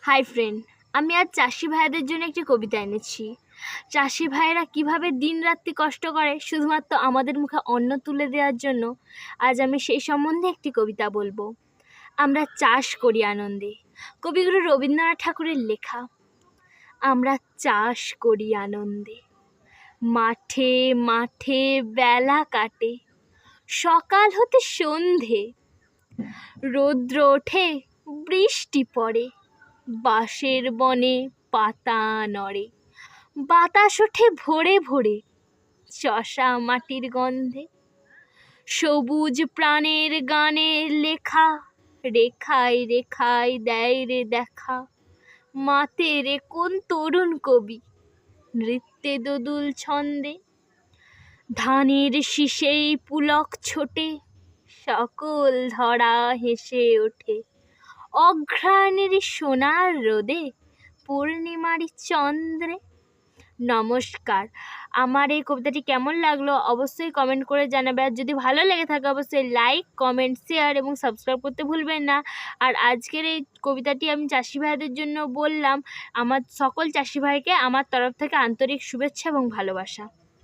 Hi friend, আমি আজ চাষি ভাইদের জন্য একটি কবিতা এনেছি। চাষি ভাইয়েরা কিভাবে দিনরাত্রি কষ্ট করে শুধুমাত্র আমাদের মুখে অন্ন তুলে দেওয়ার জন্য। আজ আমি সেই সম্বন্ধে একটি কবিতা বলবো। আমরা চাষ করি আনন্দে, কবিগুরু রবীন্দ্রনাথ ঠাকুরের লেখা। আমরা চাষ করি আনন্দে, মাঠে মাঠে বেলা কাটে, সকাল হতে সন্ধে। রৌদ্র ওঠে, বৃষ্টি পড়ে, বাঁশের বনে পাতা নড়ে, বাতাস ওঠে ভোরে ভোরে, চষা মাটির গন্ধে। সবুজ প্রাণের গানের লেখা, রেখায় রেখায় দেয় রে দেখা। মাতে রে কোন তরুণ কবি, নৃত্যে দোদুল ছন্দে। ধানের শীষেই পুলক ছোটে, সকল ধরা হেসে ওঠে। অঘ্রাণের সোনার রোদে, পূর্ণিমার চন্দ্রে। নমস্কার। আমার এই কবিতাটি কেমন লাগলো অবশ্যই কমেন্ট করে জানাবে। আর যদি ভালো লেগে থাকে অবশ্যই লাইক, কমেন্ট, শেয়ার এবং সাবস্ক্রাইব করতে ভুলবেন না। আর আজকের এই কবিতাটি আমি চাষি ভাইদের জন্য বললাম। আমার সকল চাষি ভাইকে আমার তরফ থেকে আন্তরিক শুভেচ্ছা এবং ভালোবাসা।